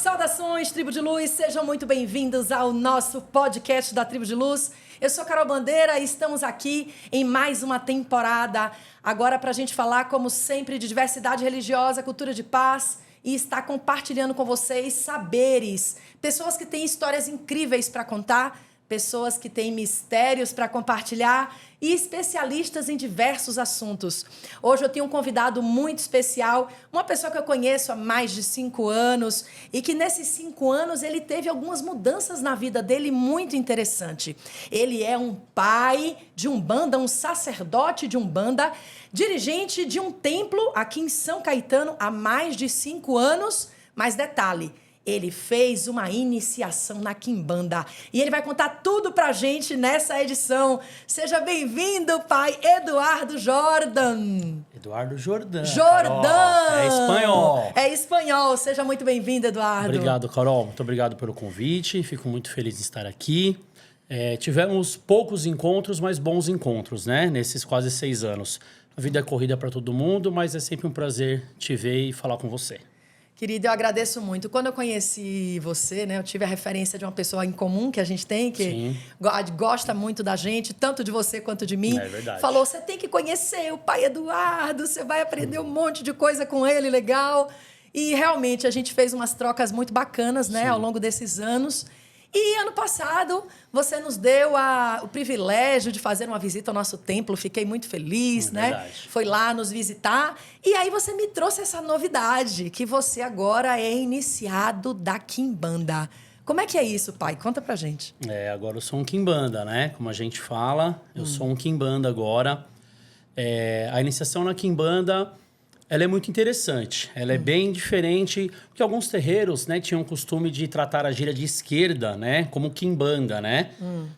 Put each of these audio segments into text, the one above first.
Saudações, Tribo de Luz, sejam muito bem-vindos ao nosso podcast da Tribo de Luz. Eu sou Carol Bandeira e estamos aqui em mais uma temporada, agora para a gente falar, como sempre, de diversidade religiosa, cultura de paz e estar compartilhando com vocês saberes, pessoas que têm histórias incríveis para contar, pessoas que têm mistérios para compartilhar e especialistas em diversos assuntos. Hoje eu tenho um convidado muito especial, uma pessoa que eu conheço há mais de 5 anos e que nesses 5 anos ele teve algumas mudanças na vida dele muito interessante. Ele é um pai de Umbanda, um sacerdote de Umbanda, dirigente de um templo aqui em São Caetano há mais de 5 anos, mas detalhe, ele fez uma iniciação na Quimbanda e ele vai contar tudo pra gente nessa edição. Seja bem-vindo, pai Eduardo Jordan. Eduardo Jordan. Jordan! Carol. É espanhol. É espanhol. Seja muito bem-vindo, Eduardo. Obrigado, Carol. Muito obrigado pelo convite. Fico muito feliz de estar aqui. Tivemos poucos encontros, mas bons encontros, né? Nesses quase 6 anos. A vida é corrida para todo mundo, mas é sempre um prazer te ver e falar com você. Querido, eu agradeço muito. Quando eu conheci você, né, eu tive a referência de uma pessoa em comum que a gente tem, que gosta muito da gente, tanto de você quanto de mim. É verdade. Falou, você tem que conhecer o pai Eduardo, você vai aprender um monte de coisa com ele, legal. E realmente a gente fez umas trocas muito bacanas, né, ao longo desses anos. E ano passado, você nos deu o privilégio de fazer uma visita ao nosso templo. Fiquei muito feliz, né? Verdade. Foi lá nos visitar. E aí você me trouxe essa novidade, que você agora é iniciado da Quimbanda. Como é que é isso, pai? Conta pra gente. Agora eu sou um Quimbanda, né? Como a gente fala, eu sou um Quimbanda agora. A iniciação na Quimbanda, ela é muito interessante. Ela é bem diferente, porque alguns terreiros, né, tinham o costume de tratar a gíria de esquerda, né, como quimbanga, né?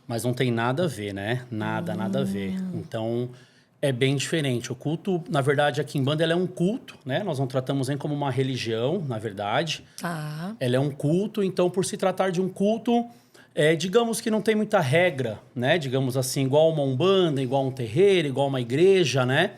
Mas não tem nada a ver, né? Nada a ver. Então, é bem diferente. O culto, na verdade, a quimbanda, ela é um culto, né? Nós não tratamos nem como uma religião, na verdade. Ela é um culto, então, por se tratar de um culto, digamos que não tem muita regra, né? Digamos assim, igual uma umbanda, igual um terreiro, igual uma igreja, né?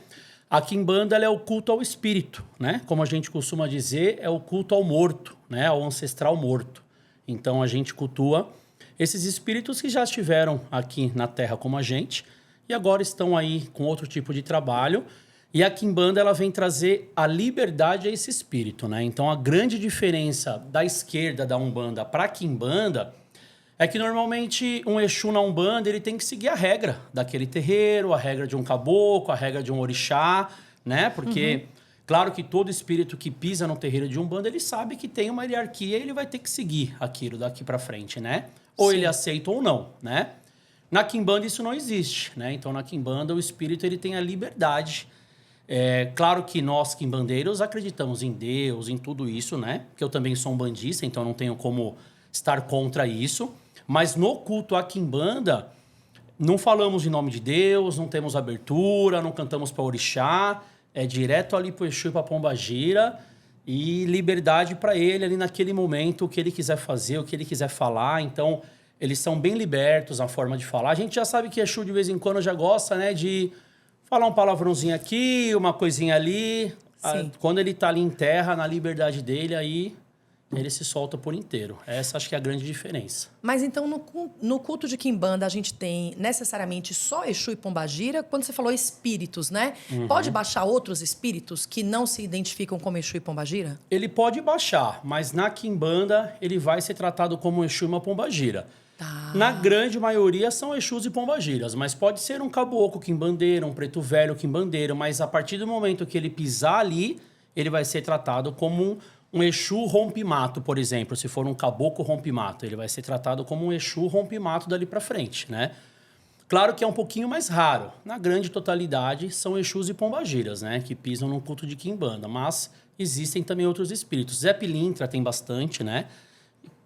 A Quimbanda, ela é o culto ao espírito, né? Como a gente costuma dizer, é o culto ao morto, né? Ao ancestral morto. Então, a gente cultua esses espíritos que já estiveram aqui na Terra como a gente e agora estão aí com outro tipo de trabalho. E a Quimbanda, ela vem trazer a liberdade a esse espírito, né? Então, a grande diferença da esquerda da Umbanda para a Quimbanda é que normalmente um Exu na Umbanda, ele tem que seguir a regra daquele terreiro, a regra de um caboclo, a regra de um orixá, né? Porque, claro que todo espírito que pisa no terreiro de Umbanda, ele sabe que tem uma hierarquia e ele vai ter que seguir aquilo daqui pra frente, né? Ou ele aceita ou não, né? Na Quimbanda isso não existe, né? Então, na Quimbanda, o espírito ele tem a liberdade. Claro que nós, quimbandeiros, acreditamos em Deus, em tudo isso, né? Porque eu também sou umbandista, então não tenho como estar contra isso. Mas no culto à Quimbanda, não falamos em nome de Deus, não temos abertura, não cantamos para orixá, é direto ali para o Exu e para a Pombagira e liberdade para ele ali naquele momento, o que ele quiser fazer, o que ele quiser falar. Então, eles são bem libertos na forma de falar. A gente já sabe que Exu de vez em quando já gosta, né, de falar um palavrãozinho aqui, uma coisinha ali. Quando ele está ali em terra, na liberdade dele, aí ele se solta por inteiro. Essa acho que é a grande diferença. Mas então, no culto de Quimbanda, a gente tem necessariamente só Exu e Pombagira? Quando você falou espíritos, né? Pode baixar outros espíritos que não se identificam como Exu e Pombagira? Ele pode baixar, mas na Quimbanda ele vai ser tratado como um Exu e uma Pombagira. Na grande maioria são Exus e Pombagiras, mas pode ser um caboclo quimbandeiro, um preto velho quimbandeiro, mas a partir do momento que ele pisar ali, ele vai ser tratado como um Exu rompimato, por exemplo. Se for um caboclo rompimato, ele vai ser tratado como um Exu rompimato dali para frente, né? Claro que é um pouquinho mais raro. Na grande totalidade, são Exus e Pombagiras, né? Que pisam no culto de Quimbanda. Mas existem também outros espíritos. Zé Pilintra tem bastante, né?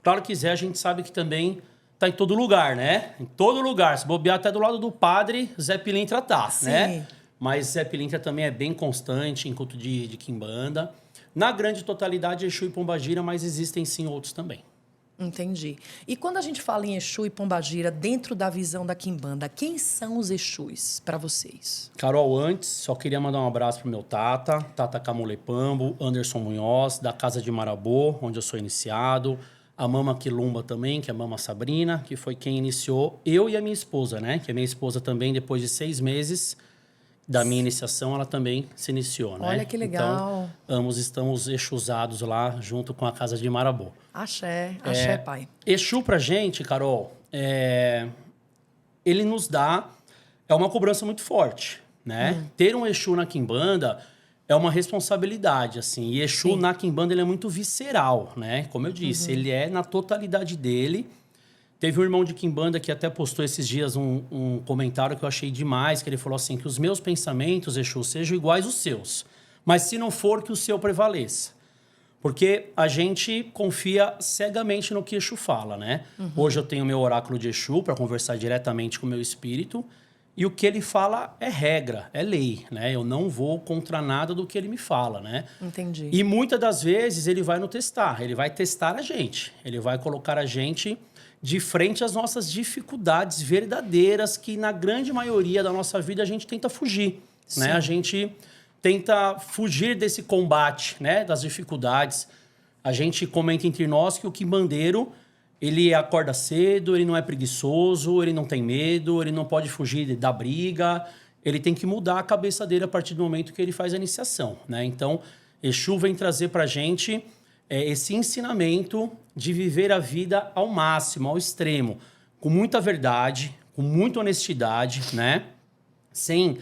Claro que Zé a gente sabe que também tá em todo lugar, né? Em todo lugar. Se bobear até do lado do padre, Zé Pilintra tá, né? Mas Zé Pilintra também é bem constante em culto de Quimbanda. Na grande totalidade, Exu e Pombagira, mas existem sim outros também. Entendi. E quando a gente fala em Exu e Pombagira, dentro da visão da Quimbanda, quem são os Exus para vocês? Carol, antes, só queria mandar um abraço pro meu Tata Camulepambo, Anderson Munhoz, da Casa de Marabô, onde eu sou iniciado. A Mama Quilumba também, que é a Mama Sabrina, que foi quem iniciou eu e a minha esposa, né? Que a minha esposa também, depois de 6 meses da minha iniciação, ela também se iniciou, né? Olha que legal. Então, ambos estamos exusados lá, junto com a Casa de Marabô. Axé, pai. Exu pra gente, Carol, ele nos dá... É uma cobrança muito forte, né? Ter um Exu na Quimbanda é uma responsabilidade, assim. E Exu na Quimbanda, ele é muito visceral, né? Como eu disse, ele é na totalidade dele. Teve um irmão de Quimbanda que até postou esses dias um comentário que eu achei demais, que ele falou assim, que os meus pensamentos, Exu, sejam iguais aos seus. Mas se não for, que o seu prevaleça. Porque a gente confia cegamente no que Exu fala, né? Hoje eu tenho meu oráculo de Exu para conversar diretamente com o meu espírito. E o que ele fala é regra, é lei, né? Eu não vou contra nada do que ele me fala, né? Entendi. E muitas das vezes ele vai nos testar, ele vai testar a gente. Ele vai colocar a gente de frente às nossas dificuldades verdadeiras que, na grande maioria da nossa vida, a gente tenta fugir, né? A gente tenta fugir desse combate, né? Das dificuldades. A gente comenta entre nós que o quimbandeiro, ele acorda cedo, ele não é preguiçoso, ele não tem medo, ele não pode fugir da briga, ele tem que mudar a cabeça dele a partir do momento que ele faz a iniciação, né? Então, Exu vem trazer pra gente esse ensinamento de viver a vida ao máximo, ao extremo, com muita verdade, com muita honestidade, né? Sem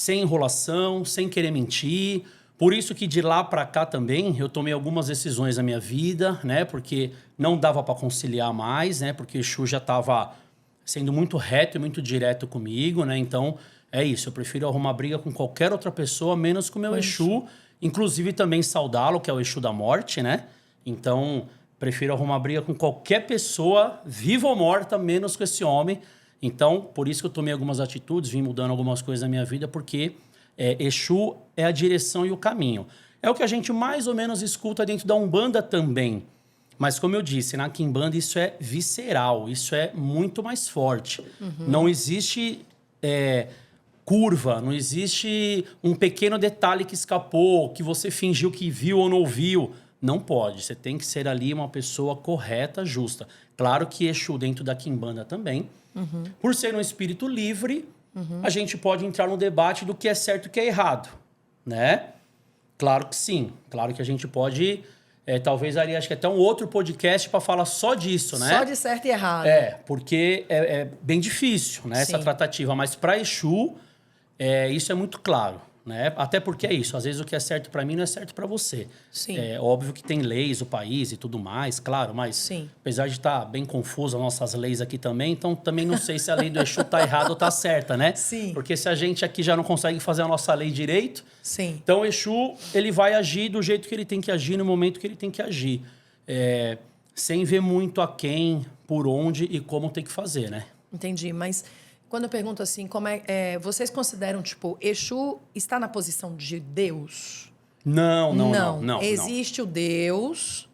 enrolação, sem querer mentir. Por isso que de lá para cá também eu tomei algumas decisões na minha vida, né? Porque não dava para conciliar mais, né? Porque o Exu já estava sendo muito reto e muito direto comigo, né? Então, é isso. Eu prefiro arrumar briga com qualquer outra pessoa, menos com o meu Exu. Inclusive também saudá-lo, que é o Exu da morte, né? Então, prefiro arrumar briga com qualquer pessoa, viva ou morta, menos com esse homem. Então, por isso que eu tomei algumas atitudes, vim mudando algumas coisas na minha vida, porque Exu é a direção e o caminho. É o que a gente mais ou menos escuta dentro da Umbanda também. Mas, como eu disse, na Quimbanda isso é visceral, isso é muito mais forte. Não existe curva, não existe um pequeno detalhe que escapou, que você fingiu que viu ou não ouviu. Não pode. Você tem que ser ali uma pessoa correta, justa. Claro que Exu dentro da Quimbanda também. Por ser um espírito livre, a gente pode entrar no debate do que é certo e o que é errado, né? Claro que sim. Claro que a gente pode... talvez ali, acho que até um outro podcast para falar só disso, né? Só de certo e errado. Porque é bem difícil, né? Essa tratativa. Mas para Exu, isso é muito claro, né? Até porque é isso. Às vezes o que é certo para mim não é certo para você. Sim. É óbvio que tem leis, o país e tudo mais, claro. Mas apesar de estar bem confusa as nossas leis aqui também, então também não sei se a lei do Exu tá errada ou tá certa, né? Sim. Porque se a gente aqui já não consegue fazer a nossa lei direito... Sim. Então, o Exu, ele vai agir do jeito que ele tem que agir, no momento que ele tem que agir. Sem ver muito a quem, por onde e como tem que fazer, né? Entendi, mas quando eu pergunto assim, vocês consideram, tipo, Exu está na posição de Deus? Não. Existe o Deus,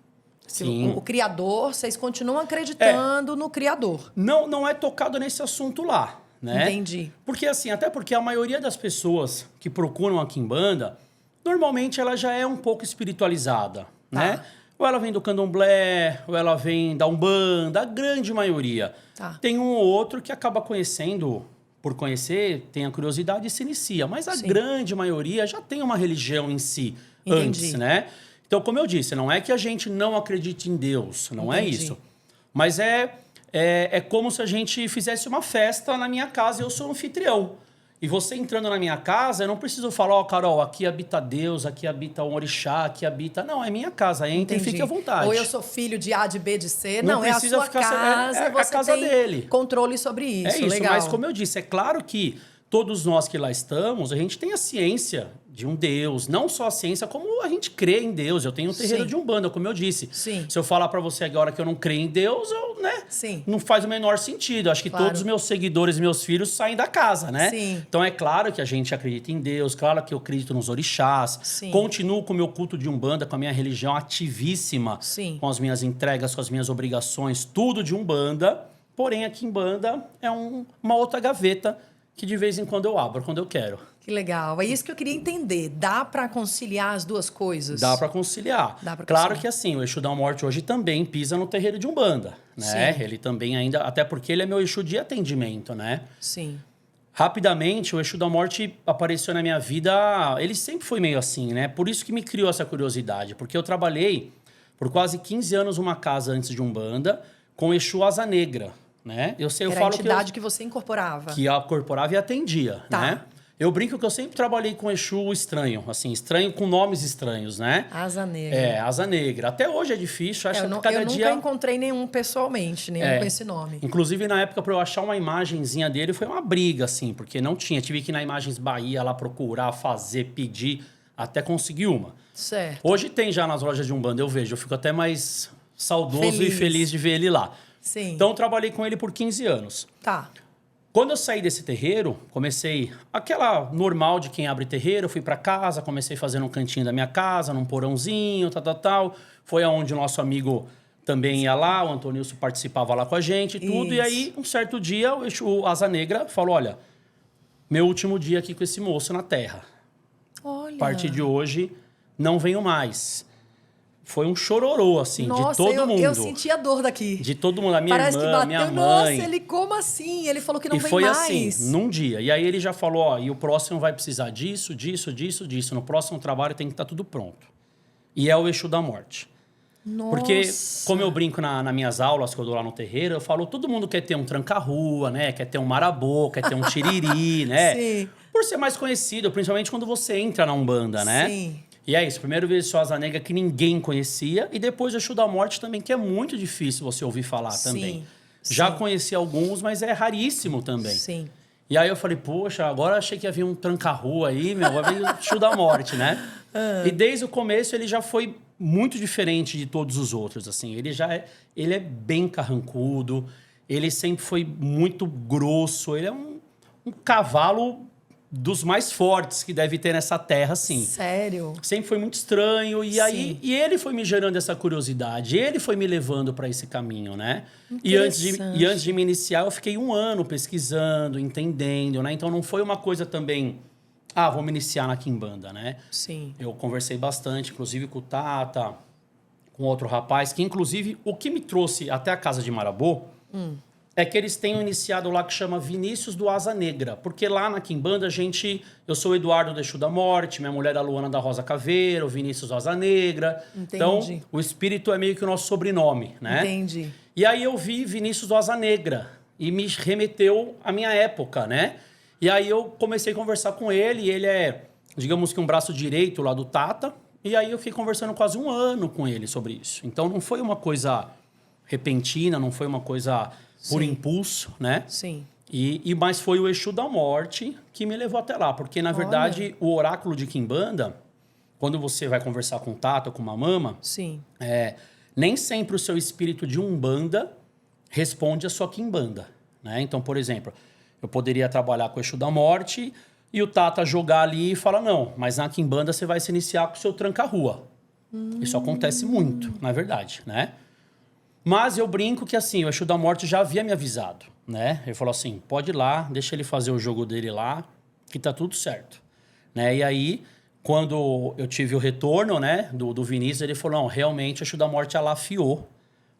Sim. o Criador, vocês continuam acreditando no Criador. Não é tocado nesse assunto lá, né? Entendi. Porque assim, até porque a maioria das pessoas que procuram a Quimbanda, normalmente ela já é um pouco espiritualizada, né? Ou ela vem do candomblé, ou ela vem da Umbanda, a grande maioria. Tem um ou outro que acaba conhecendo, por conhecer, tem a curiosidade e se inicia. Mas a grande maioria já tem uma religião em si antes, né? Então, como eu disse, não é que a gente não acredite em Deus, não é isso. Mas é como se a gente fizesse uma festa na minha casa e eu sou um anfitrião. E você entrando na minha casa, eu não preciso falar, Carol, aqui habita Deus, aqui habita um orixá, aqui habita... Não, é minha casa, entre e fique à vontade. Ou eu sou filho de A, de B, de C. Não é a sua casa, é a casa dele. Controle sobre isso, É isso, legal. Mas como eu disse, é claro que todos nós que lá estamos, a gente tem a ciência de um Deus. Não só a ciência, como a gente crê em Deus. Eu tenho um terreiro de Umbanda, como eu disse. Sim. Se eu falar para você agora que eu não creio em Deus, eu né? Sim. Não faz o menor sentido. Acho que Claro. todos os meus seguidores e meus filhos saem da casa, né? Sim. Então é claro que a gente acredita em Deus, claro que eu acredito nos orixás. Sim. Continuo com o meu culto de Umbanda, com a minha religião ativíssima. Sim. Com as minhas entregas, com as minhas obrigações, tudo de Umbanda. Porém, a Quimbanda é uma outra gaveta que de vez em quando eu abro, quando eu quero. Que legal. É isso que eu queria entender. Dá para conciliar as duas coisas? Dá para conciliar. Dá pra Claro conciliar. que assim, o Exu da Morte hoje também pisa no terreiro de Umbanda, né? Sim. Ele também ainda, até porque ele é meu Exu de atendimento, né? Sim. Rapidamente, o Exu da Morte apareceu na minha vida, ele sempre foi meio assim, né? Por isso que me criou essa curiosidade, porque eu trabalhei por quase 15 anos numa casa antes de Umbanda com o Exu Asa Negra, né? Eu Era a falo entidade que você incorporava. que a corporava e atendia, Tá. né? Eu brinco que eu sempre trabalhei com Exu estranho, assim, estranho com nomes estranhos, né? Asa Negra. Asa Negra. Até hoje é difícil, acho Eu, que não, cada eu dia... nunca encontrei nenhum pessoalmente, nenhum com esse nome. Inclusive, na época, para eu achar uma imagenzinha dele, foi uma briga, assim, porque não tinha. Tive que ir na Imagens Bahia lá procurar, fazer, pedir, até conseguir uma. Certo. Hoje tem já nas lojas de Umbanda, eu vejo. Eu fico até mais saudoso Feliz. e feliz de ver ele lá. Sim. Então, eu trabalhei com ele por 15 anos. Tá. Quando eu saí desse terreiro, comecei aquela normal de quem abre terreiro, eu fui para casa, comecei fazendo um cantinho da minha casa, num porãozinho, tal. Foi aonde o nosso amigo também ia lá, o Antonilson participava lá com a gente e tudo. Isso. E aí, um certo dia, o Asa Negra falou, olha, meu último dia aqui com esse moço na Terra. Olha. A partir de hoje, não venho mais. Foi um chororô, assim, Nossa, de todo mundo. eu senti a dor daqui. De todo mundo, a minha Parece irmã, que bateu. minha Nossa, mãe. ele como assim? Ele falou que não E vem foi mais. assim, num dia. E aí ele já falou, ó, e o próximo vai precisar disso. No próximo trabalho tem que estar tudo pronto. E é o Exu da Morte. Nossa. Porque, como eu brinco nas minhas aulas, que eu dou lá no terreiro, eu falo, todo mundo quer ter um tranca-rua, né? Quer ter um marabô, quer ter um tiriri, né? Sim. Por ser mais conhecido, principalmente quando você entra na Umbanda, né? Sim. E é isso, primeiro veio o Asa Negra que ninguém conhecia, e depois o Exu da Morte também, que é muito difícil você ouvir falar também. Já sim. conheci alguns, mas é raríssimo também. Sim. E aí eu falei, poxa, agora achei que havia um tranca-rua aí, meu, vai vir o Exu da Morte, né? E desde o começo ele já foi muito diferente de todos os outros, assim. Ele é bem carrancudo, ele sempre foi muito grosso, ele é um cavalo dos mais fortes que deve ter nessa terra, assim. Sério? Sempre foi muito estranho. E aí, Sim. e ele foi me gerando essa curiosidade. Ele foi me levando para esse caminho, né? E antes de me iniciar, eu fiquei 1 ano pesquisando, entendendo, né? Então não foi uma coisa também, vou me iniciar na Quimbanda, né? Sim. Eu conversei bastante, inclusive com o Tata, com outro rapaz, que inclusive o que me trouxe até a casa de Marabô é que eles têm um iniciado lá que chama Vinícius do Asa Negra. Porque lá na Quimbanda, eu sou o Eduardo do Exu da Morte, minha mulher é a Luana da Rosa Caveira, o Vinícius do Asa Negra. Entendi. Então, o espírito é meio que o nosso sobrenome, né? Entendi. E aí eu vi Vinícius do Asa Negra e me remeteu à minha época, né? E aí eu comecei a conversar com ele, e ele é, digamos que um braço direito lá do Tata, e aí eu fiquei conversando quase 1 ano com ele sobre isso. Então não foi uma coisa repentina, não foi uma coisa por impulso, né? Sim. Mas foi o Exu da Morte que me levou até lá, porque na verdade o oráculo de Quimbanda, quando você vai conversar com o Tata ou com uma mama, Sim. nem sempre o seu espírito de Umbanda responde a sua Quimbanda, né? Então, por exemplo, eu poderia trabalhar com o Exu da Morte e o Tata jogar ali e falar, não, mas na Quimbanda você vai se iniciar com o seu tranca-rua. Isso acontece muito, na verdade, né? Mas eu brinco que, assim, o Exu da Morte já havia me avisado, né? Ele falou assim, pode ir lá, deixa ele fazer o jogo dele lá, que tá tudo certo, né? E aí, quando eu tive o retorno, né, do Vinícius, ele falou, não, realmente o Exu da Morte alafiou,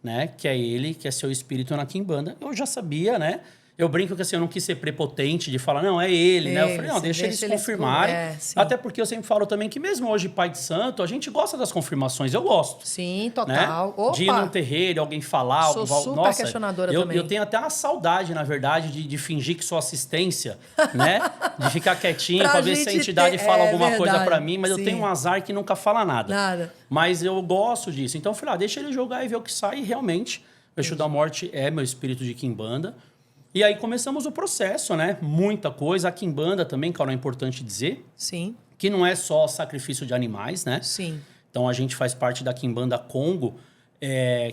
né? Que é ele, que é seu espírito na Quimbanda. Eu já sabia, né? Eu brinco que assim, eu não quis ser prepotente de falar, não, é ele, né? Eu falei, não, deixa eles confirmarem. Até porque eu sempre falo também que mesmo hoje, pai de santo, a gente gosta das confirmações. Eu gosto. Sim, total. Né? Opa! De ir num terreiro, alguém falar. Sou super questionadora também. Eu tenho até uma saudade, na verdade, de fingir que sou assistência, né? De ficar quietinho pra ver se a entidade fala alguma coisa pra mim. Mas eu tenho um azar que nunca fala nada. Nada. Mas eu gosto disso. Então eu falei, deixa ele jogar e ver o que sai. E realmente, o Exu da Morte é meu espírito de Quimbanda. E aí começamos o processo, né? Muita coisa. A Quimbanda também, que é importante dizer. Sim. Que não é só sacrifício de animais, né? Sim. Então a gente faz parte da Quimbanda Congo,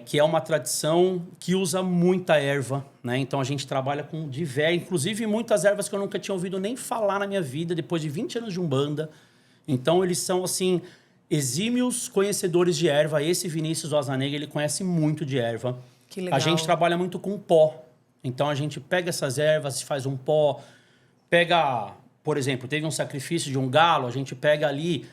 que é uma tradição que usa muita erva, né? Então a gente trabalha com inclusive muitas ervas que eu nunca tinha ouvido nem falar na minha vida, depois de 20 anos de Umbanda. Então eles são, assim, exímios conhecedores de erva. Esse Vinícius Osanega, ele conhece muito de erva. Que legal. A gente trabalha muito com pó. Então a gente pega essas ervas, faz um pó, pega, por exemplo, teve um sacrifício de um galo, a gente pega ali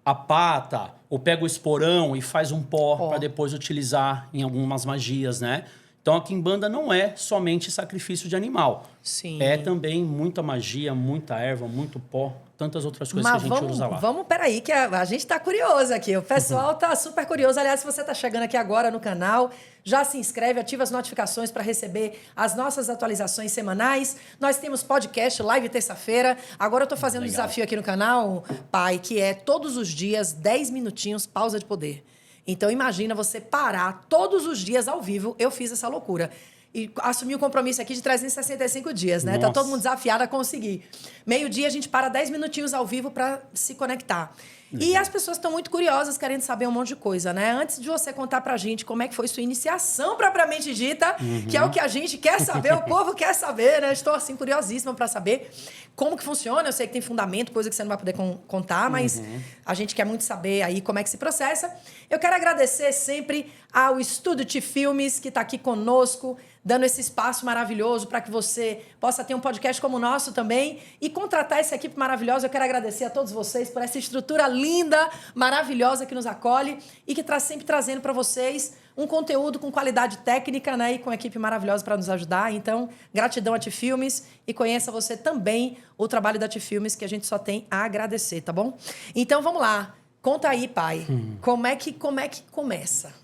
a pata, ou pega o esporão e faz um pó para depois utilizar em algumas magias, né? Então, a quimbanda não é somente sacrifício de animal. Sim. É também muita magia, muita erva, muito pó, tantas outras coisas que a gente usa lá. Peraí, que a gente tá curioso aqui. O pessoal tá super curioso. Aliás, se você tá chegando aqui agora no canal, já se inscreve, ativa as notificações para receber as nossas atualizações semanais. Nós temos podcast, live terça-feira. Agora eu tô fazendo um desafio aqui no canal, pai, que é todos os dias, 10 minutinhos, pausa de poder. Então, imagina você parar todos os dias ao vivo. Eu fiz essa loucura. E assumi o compromisso aqui de 365 dias, né? Nossa. Tá todo mundo desafiado a conseguir. Meio-dia, a gente para 10 minutinhos ao vivo para se conectar. E as pessoas estão muito curiosas, querendo saber um monte de coisa, né? Antes de você contar pra gente como é que foi sua iniciação propriamente dita, que é o que a gente quer saber, o povo quer saber, né? Estou, assim, curiosíssima para saber como que funciona. Eu sei que tem fundamento, coisa que você não vai poder contar, mas a gente quer muito saber aí como é que se processa. Eu quero agradecer sempre ao Estúdio T Filmes, que está aqui conosco, dando esse espaço maravilhoso para que você possa ter um podcast como o nosso também e contratar essa equipe maravilhosa. Eu quero agradecer a todos vocês por essa estrutura linda, maravilhosa que nos acolhe e que está sempre trazendo para vocês um conteúdo com qualidade técnica, né, e com uma equipe maravilhosa para nos ajudar. Então, gratidão a T Filmes e conheça você também o trabalho da T Filmes, que a gente só tem a agradecer, tá bom? Então, vamos lá. Conta aí, pai. Como é que começa?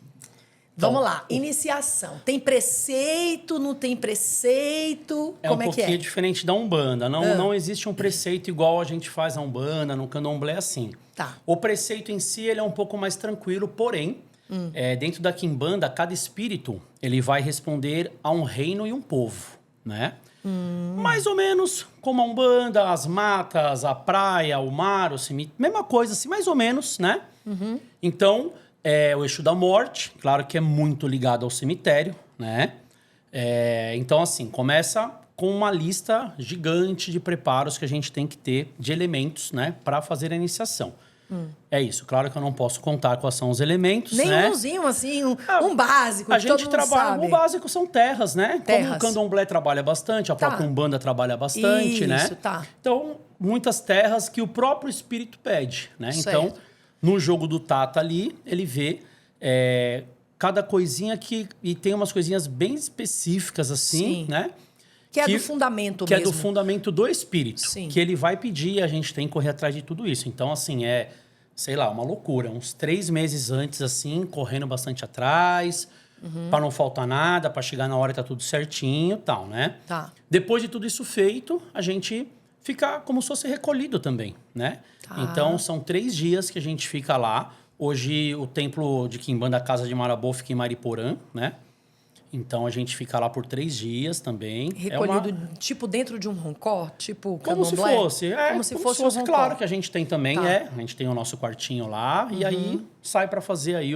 Vamos lá, iniciação. Tem preceito, não tem preceito? Como é que é? Um pouquinho diferente da Umbanda. Não existe um preceito igual a gente faz na Umbanda, no Candomblé, assim. Tá. O preceito em si, ele é um pouco mais tranquilo, porém, dentro da Quimbanda, cada espírito, ele vai responder a um reino e um povo, né? Mais ou menos como a Umbanda, as matas, a praia, o mar, o cemitério, mesma coisa, assim, mais ou menos, né? Então, o Exu da Morte, claro que é muito ligado ao cemitério, né? Então, assim, começa com uma lista gigante de preparos que a gente tem que ter de elementos, né? Para fazer a iniciação. É isso. Claro que eu não posso contar quais são os elementos, né? Umzinho, assim, um básico, a que todo gente mundo trabalha. sabe. O básico são terras, né? Terras. Como o Candomblé trabalha bastante, a própria Umbanda trabalha bastante, né? Isso, tá. Então, muitas terras que o próprio espírito pede, né? Certo. Então, no jogo do Tata ali, ele vê cada coisinha e tem umas coisinhas bem específicas, assim, Sim. né? Que é do fundamento que mesmo. é do fundamento do espírito. Sim. Que ele vai pedir e a gente tem que correr atrás de tudo isso. Então, assim, sei lá, uma loucura. Uns 3 meses antes, assim, correndo bastante atrás, para não faltar nada, para chegar na hora e tá tudo certinho e tal, né? Tá. Depois de tudo isso feito, a gente fica como se fosse recolhido também, né? Tá. Então, são 3 dias que a gente fica lá. Hoje, o templo de Quimbanda, a Casa de Marabô, fica em Mariporã, né? Então, a gente fica lá por 3 dias também. Recolhido, tipo, dentro de um roncó? Tipo, como se candomblé? fosse. Como se fosse um roncó. Claro que a gente tem também, Tá. A gente tem o nosso quartinho lá. E aí, sai para fazer aí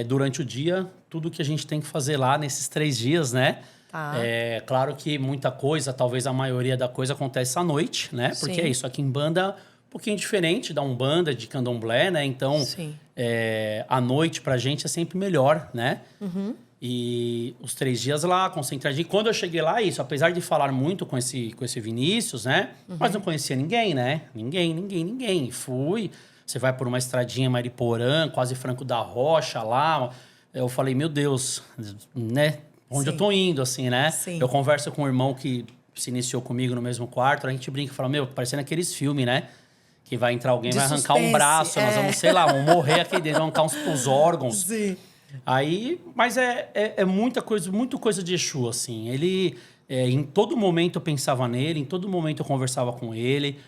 durante o dia, tudo que a gente tem que fazer lá nesses 3 dias, né? Tá. Claro que muita coisa, talvez a maioria da coisa acontece à noite, né? Porque Sim. é isso, aqui em Banda um pouquinho diferente da Umbanda, de Candomblé, né? Então, Sim. à noite pra gente é sempre melhor, né? E os 3 dias lá, concentradinho. Quando eu cheguei lá, isso, apesar de falar muito com esse Vinícius, né? Mas não conhecia ninguém, né? Ninguém. Fui. Você vai por uma estradinha Mariporã, quase Franco da Rocha lá. Eu falei, meu Deus, né? Onde eu tô indo, assim, né? Sim. Eu converso com um irmão que se iniciou comigo no mesmo quarto, a gente brinca e fala, parecendo aqueles filmes, né? Que vai entrar alguém, De vai arrancar suspense, um braço, nós vamos, sei lá, vamos morrer aqui dentro, vamos arrancar os órgãos. Sim. Aí, mas é muita coisa de Exu, assim. Ele, em todo momento eu pensava nele, em todo momento eu conversava com ele.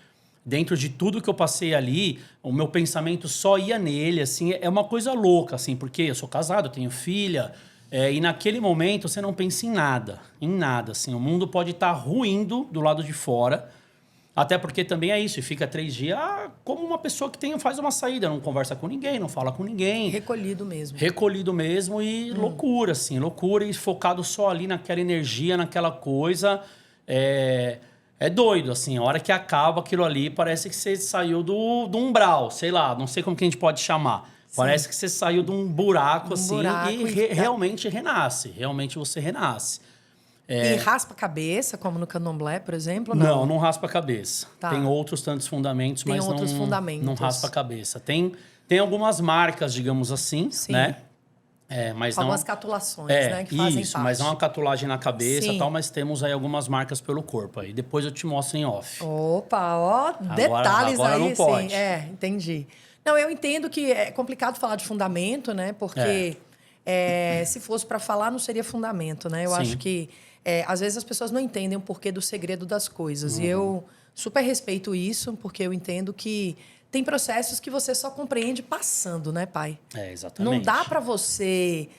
Dentro de tudo que eu passei ali, o meu pensamento só ia nele, assim. É uma coisa louca, assim, porque eu sou casado, eu tenho filha. E naquele momento você não pensa em nada, assim. O mundo pode estar ruindo do lado de fora. Até porque também é isso, e fica 3 dias como uma pessoa que faz uma saída, não conversa com ninguém, não fala com ninguém. Recolhido mesmo. Recolhido mesmo e loucura, assim, loucura e focado só ali naquela energia, naquela coisa. É doido, assim, a hora que acaba aquilo ali, parece que você saiu do umbral, sei lá, não sei como que a gente pode chamar. Sim. Parece que você saiu de um buraco, realmente renasce. Realmente você renasce. E raspa a cabeça, como no candomblé, por exemplo? Não raspa a cabeça. Tá. Tem outros tantos fundamentos, mas não raspa a cabeça. Tem algumas marcas, digamos assim, Sim. né? Mas algumas catulações, né? Que fazem isso, parte. mas não uma catulagem na cabeça e tal, mas temos aí algumas marcas pelo corpo. Aí depois eu te mostro em off. Opa, ó, detalhes agora aí, não pode. Sim. Entendi. Não, eu entendo que é complicado falar de fundamento, né? Porque se fosse para falar, não seria fundamento, né? Eu acho que às vezes as pessoas não entendem o porquê do segredo das coisas. E eu super respeito isso, porque eu entendo que tem processos que você só compreende passando, né, pai? Exatamente. Não dá para você,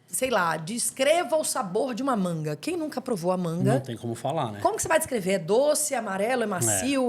sei lá, descreva o sabor de uma manga. Quem nunca provou a manga? Não tem como falar, né? Como que você vai descrever? É doce, é amarelo, é macio?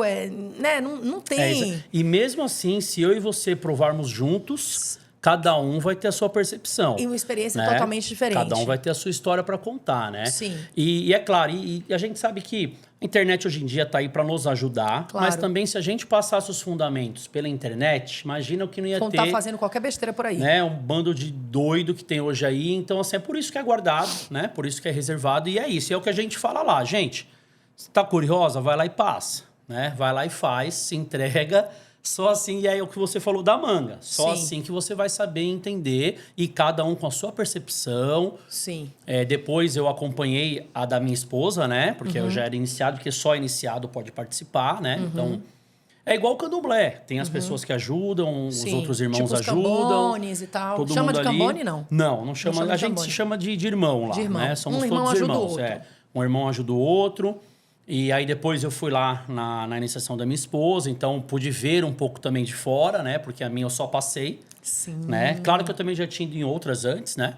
Né? Não tem. E mesmo assim, se eu e você provarmos juntos, cada um vai ter a sua percepção. E uma experiência né? totalmente diferente. Cada um vai ter a sua história para contar, né? Sim. E é claro, e a gente sabe que a internet hoje em dia está aí para nos ajudar, claro. Mas também se a gente passasse os fundamentos pela internet, imagina o que não ia ter... Tá fazendo qualquer besteira por aí. Né? Um bando de doido que tem hoje aí. Então, assim, é por isso que é guardado, né? Por isso que é reservado. E é isso, é o que a gente fala lá. Gente, você tá curiosa? Vai lá e passa, né? Vai lá e faz, se entrega... Só assim, e aí é o que você falou da manga. Só Sim. assim que você vai saber entender e cada um com a sua percepção. Sim. Depois eu acompanhei a da minha esposa, né? Porque eu já era iniciado, porque só iniciado pode participar, né? Então, é igual o candomblé. Tem as pessoas que ajudam, os outros irmãos tipo ajudam. Cambones e tal. Todo chama mundo de cambone, não? Não chama. A gente se chama de irmão lá, de irmão. né? Somos irmão todos ajuda irmãos. o outro. Um irmão ajuda o outro. E aí depois eu fui lá na iniciação da minha esposa, então pude ver um pouco também de fora, né? Porque a minha eu só passei. Sim. Né? Claro que eu também já tinha ido em outras antes, né?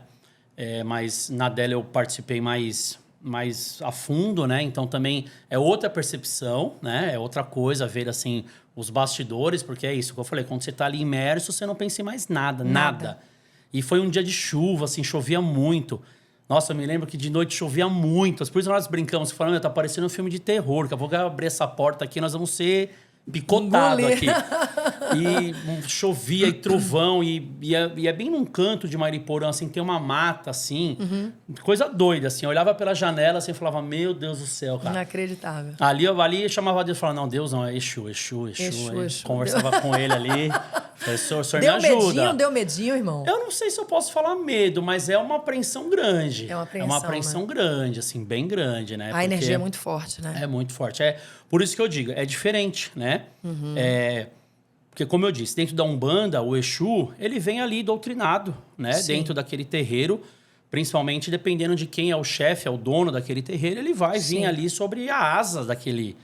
Mas na dela eu participei mais a fundo, né? Então também é outra percepção, né? É outra coisa ver assim os bastidores, porque é isso que eu falei, quando você tá ali imerso, você não pensa em mais nada. E foi um dia de chuva, assim, chovia muito. Nossa, eu me lembro que de noite chovia muito. Por isso nós brincamos, falando, tá parecendo um filme de terror. Daqui a pouco eu abrir essa porta aqui, nós vamos ser picotados aqui. E chovia e trovão. E é bem num canto de Mariporã, assim, tem uma mata, assim. Coisa doida, assim. Eu olhava pela janela, assim, e falava, meu Deus do céu, cara. Inacreditável. Ali eu chamava Deus e falava, não, Deus não, é Exu. Conversava com ele ali. Falei, senhor me ajuda. Deu medinho, irmão? Eu não sei se eu posso falar medo, mas é uma apreensão grande. É uma apreensão, né? grande, assim, bem grande, né? A energia é muito forte, né? É muito forte. Por isso que eu digo, é diferente, né? Porque, como eu disse, dentro da Umbanda, o Exu, ele vem ali doutrinado, né? Sim. Dentro daquele terreiro, principalmente dependendo de quem é o chefe, é o dono daquele terreiro, ele vai vir ali sobre a asa daquele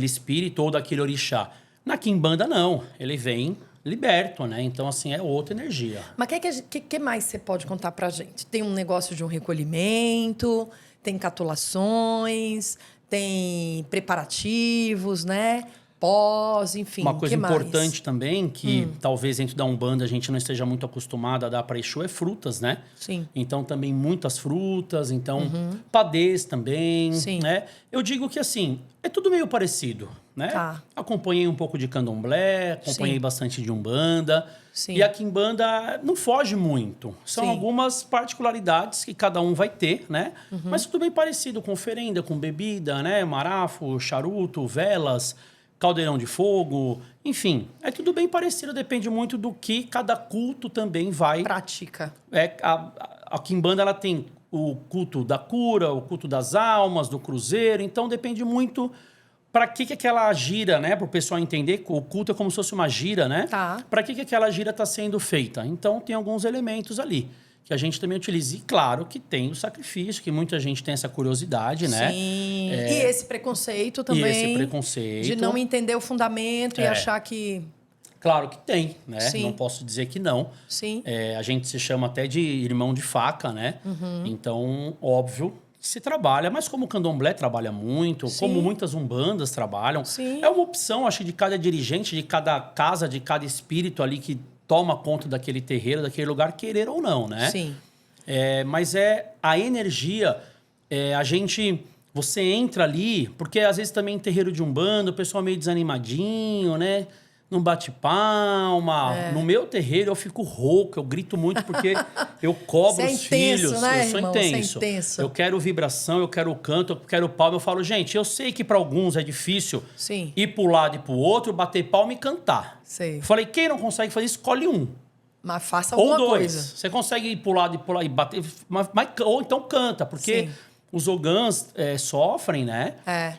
espírito ou daquele orixá. Na Quimbanda, não. Ele vem liberto, né? Então, assim, é outra energia. Mas o que mais você pode contar pra gente? Tem um negócio de um recolhimento, tem catulações, tem preparativos, né? Pós, enfim. Uma coisa importante também, que talvez dentro da Umbanda a gente não esteja muito acostumado a dar para Exu, é frutas, né? Sim. Então, também muitas frutas, então, padês também, Sim. né? Eu digo que, assim, é tudo meio parecido, né? Tá. Acompanhei um pouco de candomblé, acompanhei bastante de Umbanda. Sim. E a Quimbanda não foge muito. São algumas particularidades que cada um vai ter, né? Mas tudo bem parecido, com oferenda, com bebida, né? Marafo, charuto, velas, caldeirão de fogo, enfim. É tudo bem parecido, depende muito do que cada culto também vai... Pratica. A Quimbanda, ela tem o culto da cura, o culto das almas, do cruzeiro, então depende muito... Para que aquela gira, né? Para o pessoal entender que o culto é como se fosse uma gira, né? Tá. Para que aquela gira está sendo feita? Então, tem alguns elementos ali que a gente também utiliza. E claro que tem o sacrifício, que muita gente tem essa curiosidade, né? Sim. E esse preconceito também. E esse preconceito. De não entender o fundamento e achar que... Claro que tem, né? Sim. Não posso dizer que não. Sim. A gente se chama até de irmão de faca, né? Então, óbvio... se trabalha, mas como o candomblé trabalha muito, Sim. como muitas umbandas trabalham, Sim. é uma opção, acho, de cada dirigente, de cada casa, de cada espírito ali que toma conta daquele terreiro, daquele lugar, querer ou não, né? Sim. Mas a energia, você entra ali, porque às vezes também em terreiro de umbanda, o pessoal é meio desanimadinho, né? Não bate palma. No meu terreiro eu fico rouco, eu grito muito porque eu cobro Você é os intenso, filhos. né, Eu sou irmão? Você é intenso. intenso. Eu quero vibração, eu quero canto, eu quero palma. Eu falo, gente, eu sei que para alguns é difícil Sim. ir para um lado e para o outro, bater palma e cantar. Sei. Eu falei, quem não consegue fazer, escolhe um. Mas faça Ou alguma dois. coisa. Você consegue ir pro lado e bater, ou então canta, porque Sim. os ogãs sofrem, né?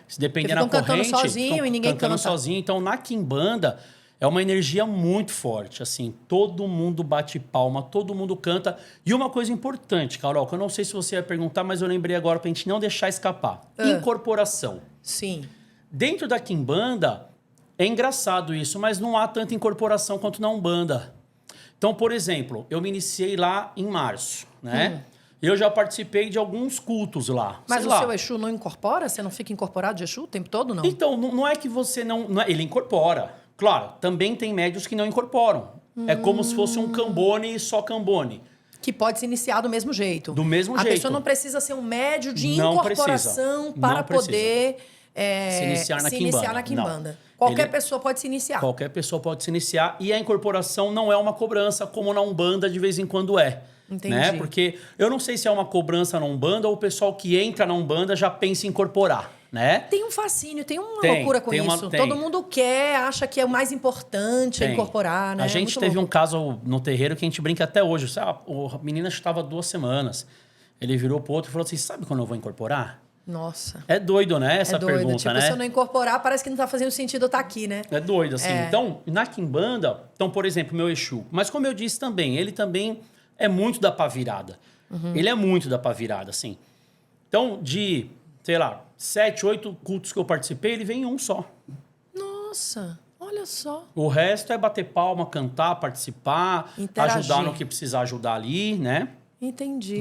Se depender Porque da ficam corrente, cantando sozinho e ninguém cantando canta. sozinho. Então, na quimbanda, é uma energia muito forte, assim. Todo mundo bate palma, todo mundo canta. E uma coisa importante, Carol, que eu não sei se você ia perguntar, mas eu lembrei agora pra gente não deixar escapar. Incorporação. Sim. Dentro da quimbanda, é engraçado isso, mas não há tanta incorporação quanto na umbanda. Então, por exemplo, eu me iniciei lá em março, né? Eu já participei de alguns cultos lá. Mas sei o lá. seu Exu não incorpora? Você não fica incorporado de Exu o tempo todo, não? Então, não é que você não... ele incorpora. Claro, também tem médios que não incorporam. É como se fosse um cambone e só cambone. Que pode se iniciar do mesmo jeito. Do mesmo A jeito. pessoa não precisa ser um médio de Não incorporação precisa. para Não precisa. poder Se iniciar na se quimbanda. iniciar na Não. quimbanda. Qualquer Ele- pessoa pode se iniciar. Qualquer pessoa pode se iniciar. E a incorporação não é uma cobrança, como na Umbanda de vez em quando é. Entendi. Né? Porque eu não sei se é uma cobrança na Umbanda ou o pessoal que entra na Umbanda já pensa em incorporar, né? Tem um fascínio, tem uma Tem, loucura com tem uma- isso. tem. Todo mundo quer, acha que é o mais importante é Tem. incorporar, né? A gente Muito teve louco. um caso no terreiro que a gente brinca até hoje. Sabe? A menina estava 2 semanas. Ele virou pro outro e falou assim, sabe quando eu vou incorporar? Nossa. É doido, né? Essa É doido. pergunta, Tipo, né? se eu não incorporar, parece que não tá fazendo sentido eu estar aqui, né? É doido, assim. Então, na quimbanda, então, por exemplo, meu Exu. Mas como eu disse também, ele também é muito da pá virada. Ele é muito da pá virada, assim. Então, de, sei lá, 7, 8 cultos que eu participei, ele vem em um só. Nossa, olha só. O resto é bater palma, cantar, participar, Interagir. ajudar no que precisar ajudar ali, né? Entendi.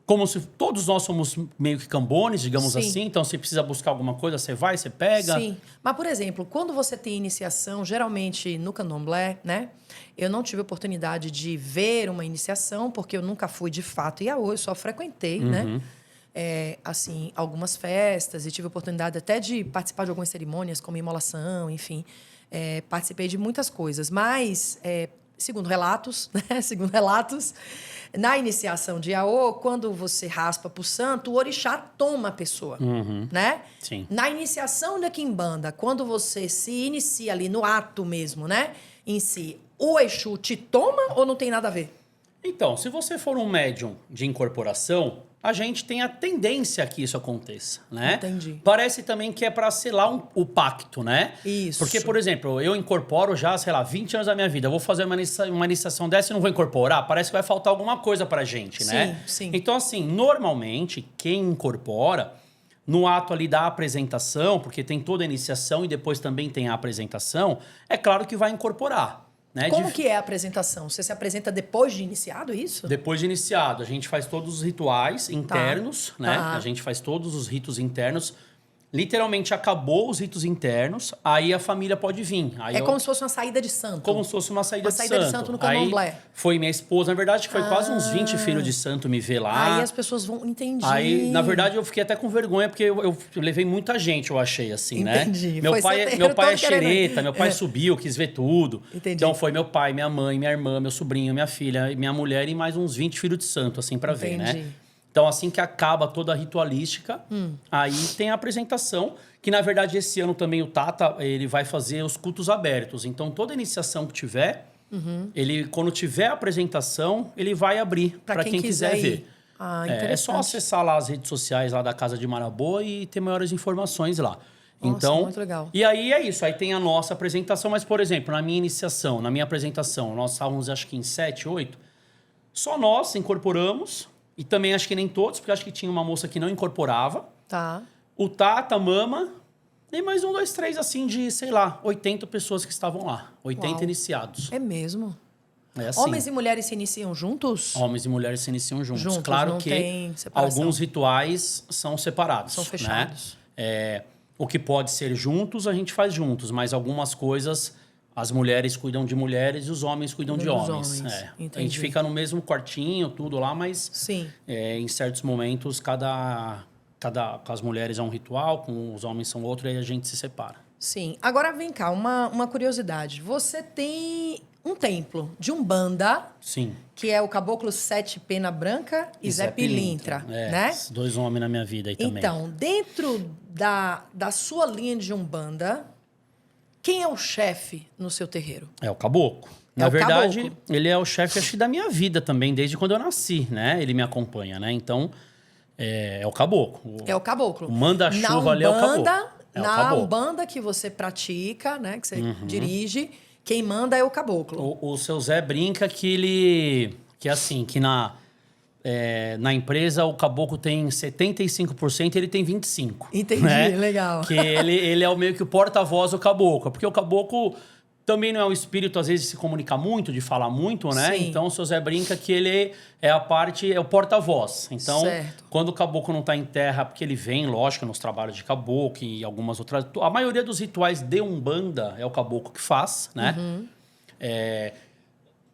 Como se todos nós somos meio que cambones, digamos Sim. assim. Então, se precisa buscar alguma coisa, você vai, você pega. Sim. Mas, por exemplo, quando você tem iniciação, geralmente no candomblé, né? Eu não tive oportunidade de ver uma iniciação, porque eu nunca fui de fato Iaô, eu só frequentei, né? Assim, algumas festas e tive oportunidade até de participar de algumas cerimônias, como imolação, enfim. Participei de muitas coisas. Mas, segundo relatos, né? Segundo relatos, na iniciação de Iaô, quando você raspa pro santo, o orixá toma a pessoa, né? Sim. Na iniciação da quimbanda, quando você se inicia ali no ato mesmo, né? Em si, o Exu te toma ou não tem nada a ver? Então, se você for um médium de incorporação, a gente tem a tendência que isso aconteça, né? Entendi. Parece também que é para selar o pacto, né? Isso. Porque, por exemplo, eu incorporo já, sei lá, 20 anos da minha vida. Eu vou fazer uma iniciação dessa e não vou incorporar? Parece que vai faltar alguma coisa pra gente, né? Sim. Então, assim, normalmente, quem incorpora, no ato ali da apresentação, porque tem toda a iniciação e depois também tem a apresentação, é claro que vai incorporar. Né? Como que é a apresentação? Você se apresenta depois de iniciado, isso? Depois de iniciado, a gente faz todos os rituais internos, né? Tá. A gente faz todos os ritos internos. Literalmente acabou os ritos internos, aí a família pode vir. Aí Como se fosse uma saída de santo. como se fosse uma saída, de santo no candomblé. Aí foi minha esposa, na verdade, que foi quase uns 20 filhos de santo me ver lá. Aí as pessoas vão... Entendi. Aí, na verdade, eu fiquei até com vergonha, porque eu levei muita gente, eu achei, assim, Entendi. né? Meu Foi pai, seu meu terreiro pai é todo querendo- xereta, meu pai subiu, quis ver tudo. Entendi. Então foi meu pai, minha mãe, minha irmã, meu sobrinho, minha filha, minha mulher e mais uns 20 filhos de santo, assim, pra ver, Entendi. né? Então, assim que acaba toda a ritualística, aí tem a apresentação, que na verdade esse ano também o Tata, ele vai fazer os cultos abertos. Então, toda iniciação que tiver, ele, quando tiver a apresentação, ele vai abrir para quem quiser ir. ver. Ah, É interessante. só acessar lá as redes sociais lá da Casa de Maraboa e ter maiores informações lá. Nossa, Então, muito legal. E aí é isso, aí tem a nossa apresentação, mas, por exemplo, na minha iniciação, na minha apresentação, nós estávamos acho que em 7, 8, só nós incorporamos, e também acho que nem todos, porque acho que tinha uma moça que não incorporava, Tá. o Tata, a Mama, e mais 1, 2, 3, assim, de, sei lá, 80 pessoas que estavam lá, 80 Uau. iniciados. É mesmo? É assim. Homens e mulheres se iniciam juntos? Homens e mulheres se iniciam juntos. Claro não que tem separação. alguns rituais são separados. São fechados. Né? O que pode ser juntos, a gente faz juntos. Mas algumas coisas, as mulheres cuidam de mulheres e os homens cuidam de homens. A gente fica no mesmo quartinho, tudo lá, mas Sim. Em certos momentos, com as mulheres é um ritual, com os homens são outro, e aí a gente se separa. Sim. Agora, vem cá, uma curiosidade. Você tem um templo de Umbanda, Sim. que é o Caboclo Sete Pena Branca e Zé Pilintra, né? Esses dois homens na minha vida aí também. Então, dentro da sua linha de Umbanda, quem é o chefe no seu terreiro? É o caboclo. Na verdade, ele é o chefe, acho que, da minha vida também, desde quando eu nasci, né? Ele me acompanha, né? Então, é o caboclo. É o caboclo. O manda-chuva ali é o caboclo. Na Umbanda que você pratica, né? Que você dirige, quem manda é o caboclo. O seu Zé brinca que na empresa o caboclo tem 75% e ele tem 25%. Entendi, né? legal. Que ele é meio que o porta-voz do caboclo. Porque o caboclo também não é um espírito, às vezes, de se comunicar muito, de falar muito, né? Sim. Então, o seu Zé brinca que ele é o porta-voz. Então, quando o caboclo não está em terra, porque ele vem, lógico, nos trabalhos de caboclo e algumas outras... A maioria dos rituais de Umbanda é o caboclo que faz, né?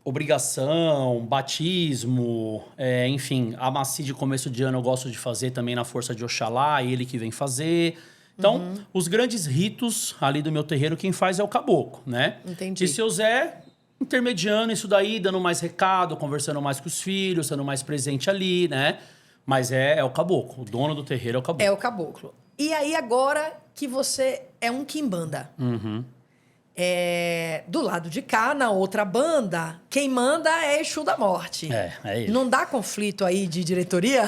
Obrigação, batismo, enfim, amaci de começo de ano eu gosto de fazer também na força de Oxalá, ele que vem fazer. Então, os grandes ritos ali do meu terreiro, quem faz é o caboclo, né? Entendi. E seu Zé intermediando isso daí, dando mais recado, conversando mais com os filhos, sendo mais presente ali, né? Mas é o caboclo, o dono do terreiro é o caboclo. É o caboclo. E aí, agora que você é um quimbanda, do lado de cá, na outra banda, quem manda é Exu da Morte. É ele. Não dá conflito aí de diretoria?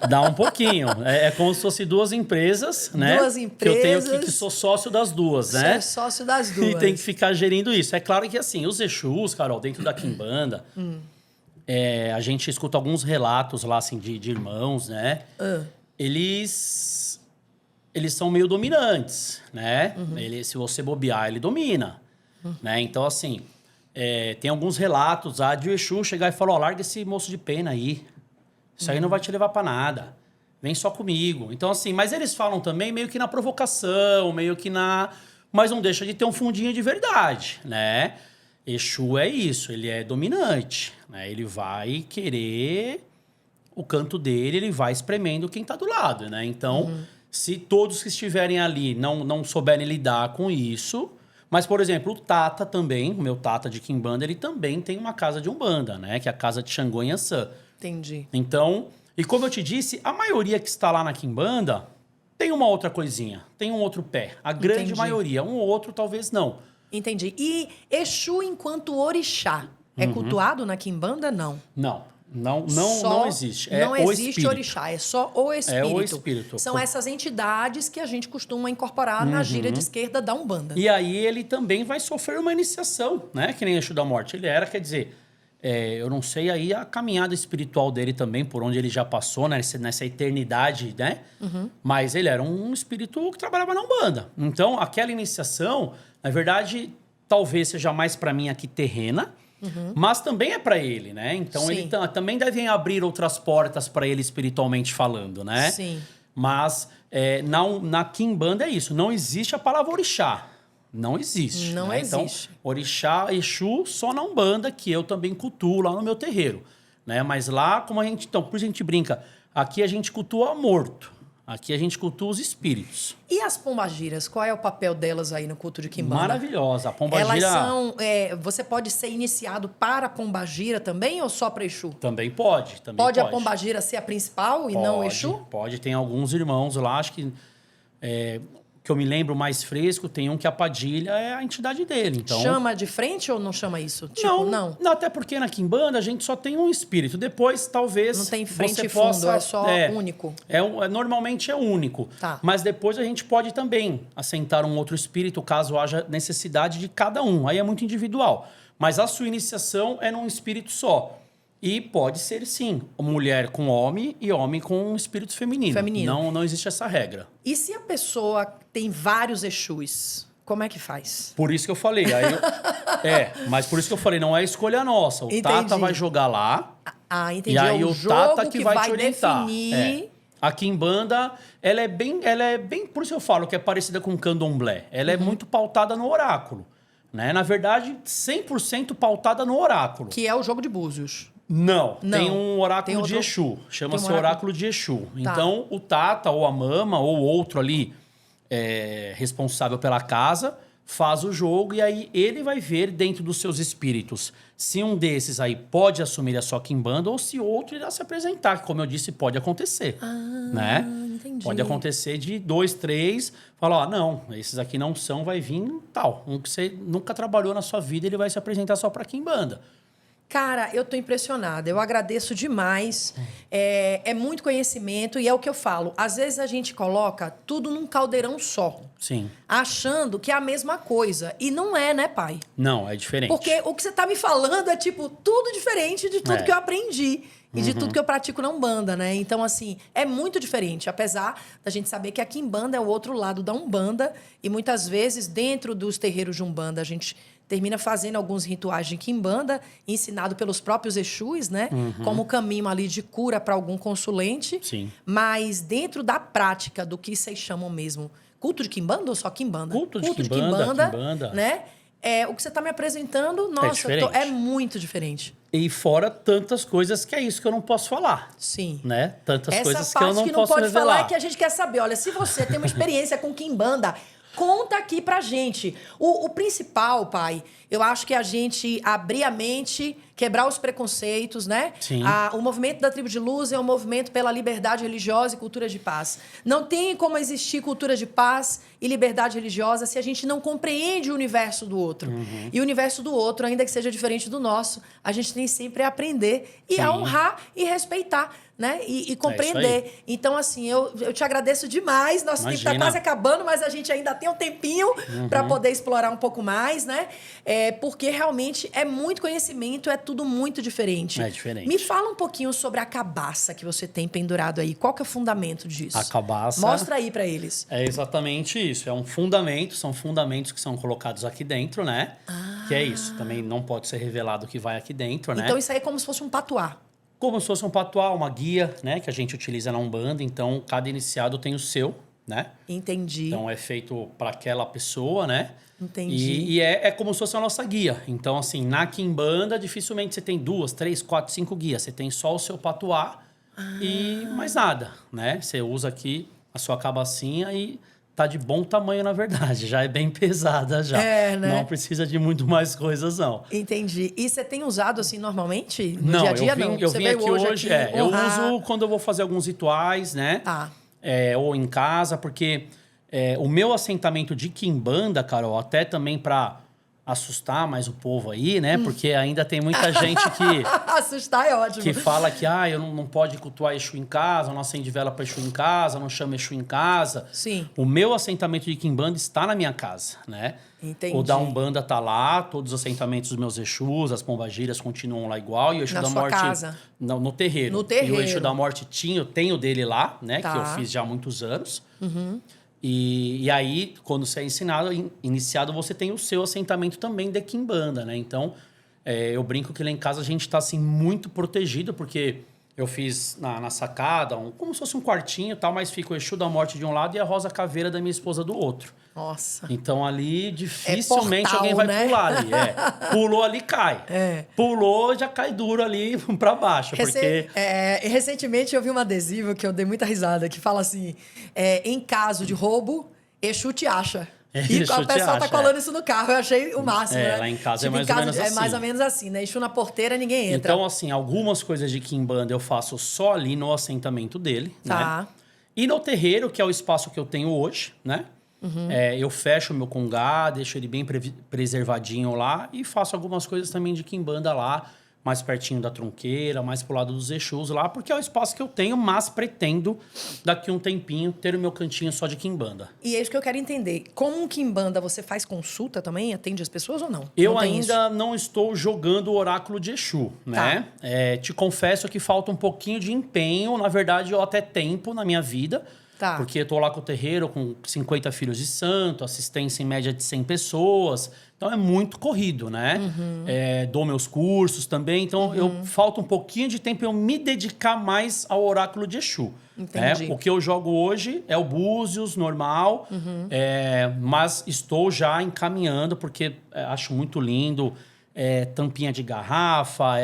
Dá um pouquinho. É como se fossem duas empresas, né? Duas empresas. Que eu tenho que sou sócio das duas, né? Você é sócio das duas. E tem que ficar gerindo isso. É claro que, assim, os Exus, Carol, dentro da Quimbanda, a gente escuta alguns relatos lá, assim, de irmãos, né? Eles são meio dominantes, né? Se você bobear, ele domina, né? Então, assim, tem alguns relatos de o Exu chegar e falar, larga esse moço de pena aí. Isso aí não vai te levar pra nada. Vem só comigo. Então, assim, mas eles falam também meio que na provocação, meio que na... Mas não deixa de ter um fundinho de verdade, né? Exu é isso, ele é dominante, né? Ele vai querer o canto dele, ele vai espremendo quem tá do lado, né? Então, se todos que estiverem ali não souberem lidar com isso... Mas, por exemplo, o Tata também, o meu Tata de Quimbanda, ele também tem uma casa de Umbanda, né? Que é a casa de Xangô e Ançã. Entendi. Então, e como eu te disse, a maioria que está lá na Quimbanda tem uma outra coisinha, tem um outro pé. A grande maioria, um ou outro talvez não. Entendi. E Exu enquanto orixá é cultuado na Quimbanda? Não. Não existe. Não existe espírito. orixá, é só o espírito. É o espírito. São essas entidades que a gente costuma incorporar na gíria de esquerda da Umbanda. E aí ele também vai sofrer uma iniciação, né? Que nem Exu da Morte. Ele era, quer dizer... eu não sei aí a caminhada espiritual dele também, por onde ele já passou, né? Nessa eternidade, né? Mas ele era um espírito que trabalhava na Umbanda. Então, aquela iniciação, na verdade, talvez seja mais para mim aqui terrena, mas também é para ele, né? Então, ele também deve abrir outras portas para ele espiritualmente falando, né? Sim. Mas na Quimbanda é isso, não existe a palavra orixá. Não existe. Não né? existe. Então, orixá, Exu, só na Umbanda, que eu também cultuo lá no meu terreiro. Né? Mas lá, como a gente... Então, por isso a gente brinca, aqui a gente cultua morto. Aqui a gente cultua os espíritos. E as pombagiras, qual é o papel delas aí no culto de Quimbanda? Maravilhosa. A pombagira... Elas são... você pode ser iniciado para a pombagira também ou só para Exu? Também pode. Pode a pombagira ser a principal e não o Exu? Pode. Tem alguns irmãos lá, acho que... que eu me lembro mais fresco, tem um que a Padilha é a entidade dele. Então, chama de frente ou não chama isso? Tipo, não. Até porque na Quimbanda a gente só tem um espírito. Depois, talvez... Não tem frente você e fundo, possa, é só único. Normalmente é único. Tá. Mas depois a gente pode também assentar um outro espírito, caso haja necessidade de cada um. Aí é muito individual. Mas a sua iniciação é num espírito só. E pode ser, sim, mulher com homem e homem com um espírito feminino. Não existe essa regra. E se a pessoa tem vários Exus? Como é que faz? Por isso que eu falei. Mas por isso que eu falei, não é escolha nossa. O Entendi. Tata vai jogar lá. Entendi. E aí é o o jogo Tata que vai te orientar. definir... A Kimbanda, ela é bem... Por isso eu falo que é parecida com o Candomblé. Ela é muito pautada no oráculo. Né? Na verdade, 100% pautada no oráculo. Que é o jogo de búzios. Não, tem um oráculo de Exu. Chama-se oráculo de Exu. Tá. Então, o Tata, ou a Mama, ou outro ali responsável pela casa, faz o jogo e aí ele vai ver dentro dos seus espíritos se um desses aí pode assumir a sua Kimbanda ou se outro irá se apresentar, que como eu disse, pode acontecer. Né? Entendi. Pode acontecer de 2, 3, falar, não, esses aqui não são, vai vir tal. Um que você nunca trabalhou na sua vida, ele vai se apresentar só para Kimbanda. Cara, eu tô impressionada. Eu agradeço demais. É muito conhecimento e é o que eu falo. Às vezes a gente coloca tudo num caldeirão só. Sim. Achando que é a mesma coisa. E não é, né, pai? Não, é diferente. Porque o que você tá me falando é, tipo, tudo diferente de tudo que eu aprendi. E de tudo que eu pratico na Umbanda, né? Então, assim, é muito diferente. Apesar da gente saber que a Kimbanda é o outro lado da Umbanda. E muitas vezes, dentro dos terreiros de Umbanda, a gente termina fazendo alguns rituais de Kimbanda, ensinado pelos próprios Exus, né? Como caminho ali de cura para algum consulente. Sim. Mas dentro da prática do que vocês chamam mesmo, culto de Kimbanda ou só Kimbanda? Culto de Kimbanda, né? O que você está me apresentando, nossa, é muito diferente. E fora tantas coisas que é isso que eu não posso falar. Sim. Né? Tantas Essa coisas parte que eu não que posso pode revelar. falar é que a gente quer saber. Olha, se você tem uma experiência com Kimbanda, conta aqui pra gente. O principal, pai, eu acho que a gente abrir a mente, quebrar os preconceitos, né? Sim. O movimento da Tribo de Luz é um movimento pela liberdade religiosa e cultura de paz. Não tem como existir cultura de paz e liberdade religiosa se a gente não compreende o universo do outro. E o universo do outro, ainda que seja diferente do nosso, a gente tem sempre a aprender e a honrar e respeitar, né? E compreender. Então, assim, eu te agradeço demais. Nosso tempo está quase acabando, mas a gente ainda tem um tempinho para poder explorar um pouco mais, né? Porque realmente é muito conhecimento, é tudo muito diferente. É diferente. Me fala um pouquinho sobre a cabaça que você tem pendurado aí. Qual que é o fundamento disso? A cabaça... Mostra aí para eles. É exatamente isso. É um fundamento, são fundamentos que são colocados aqui dentro, né? Que é isso. Também não pode ser revelado o que vai aqui dentro, né? Então isso aí é como se fosse um patuá. Como se fosse um patuá, uma guia, né? Que a gente utiliza na Umbanda. Então, cada iniciado tem o seu, né? Entendi. Então, é feito para aquela pessoa, né? Entendi. E é como se fosse a nossa guia. Então, assim, na Kimbanda, dificilmente você tem 2, 3, 4, 5 guias. Você tem só o seu patuá e mais nada, né? Você usa aqui a sua cabacinha e tá de bom tamanho, na verdade. Já é bem pesada já. Né? Não precisa de muito mais coisas, não. Entendi. E você tem usado assim normalmente? No não, dia a dia, não? Eu vim aqui hoje. Eu uso quando eu vou fazer alguns rituais, né? Tá. Ou em casa, porque o meu assentamento de Kimbanda, Carol, até também para assustar mais o povo aí, né? Porque ainda tem muita gente que... Assustar é ótimo. Que fala que eu não pode cultuar Exu em casa, não acende vela para Exu em casa, não chama Exu em casa. Sim. O meu assentamento de Kimbanda está na minha casa, né? Entendi. O da Umbanda tá lá, todos os assentamentos dos meus Exus, as pombagiras continuam lá igual. E o Exu da Morte... casa? No terreiro. No terreiro. E o Exu da Morte eu tenho dele lá, né? Tá. Que eu fiz já há muitos anos. E aí, quando você é iniciado, você tem o seu assentamento também de Kimbanda, né? Então, eu brinco que lá em casa a gente está assim, muito protegido, porque eu fiz na sacada, como se fosse um quartinho e tal, mas fica o Exu da Morte de um lado e a Rosa Caveira da minha esposa do outro. Nossa. Então, ali, dificilmente portal, alguém vai né? pular ali. Pulou ali, cai. Pulou, já cai duro ali para baixo, porque... Recentemente eu vi um adesivo que eu dei muita risada, que fala assim, em caso de roubo, Exu te acha. E o pessoal tá colando isso no carro, eu achei o máximo, né? Lá em casa tipo, é mais ou menos assim. É mais ou menos assim, né? Exu na porteira, ninguém entra. Então, assim, algumas coisas de Kimbanda eu faço só ali no assentamento dele, né? E no terreiro, que é o espaço que eu tenho hoje, né? Eu fecho o meu congá, deixo ele bem preservadinho lá e faço algumas coisas também de Kimbanda lá, mais pertinho da tronqueira, mais pro lado dos Exus lá, porque é o espaço que eu tenho, mas pretendo, daqui um tempinho, ter o meu cantinho só de Kimbanda. E é isso que eu quero entender. Como um Kimbanda, você faz consulta também? Atende as pessoas ou não? Eu ainda não estou jogando o oráculo de Exu, né? Te confesso que falta um pouquinho de empenho, na verdade, ou até tempo na minha vida, Tá. Porque eu tô lá com o terreiro com 50 filhos de santo, assistência em média de 100 pessoas. Então é muito corrido, né? Dou meus cursos também. Então falta um pouquinho de tempo eu me dedicar mais ao oráculo de Exu. Entendi. O que eu jogo hoje é o Búzios normal, mas estou já encaminhando porque acho muito lindo. Tampinha de garrafa,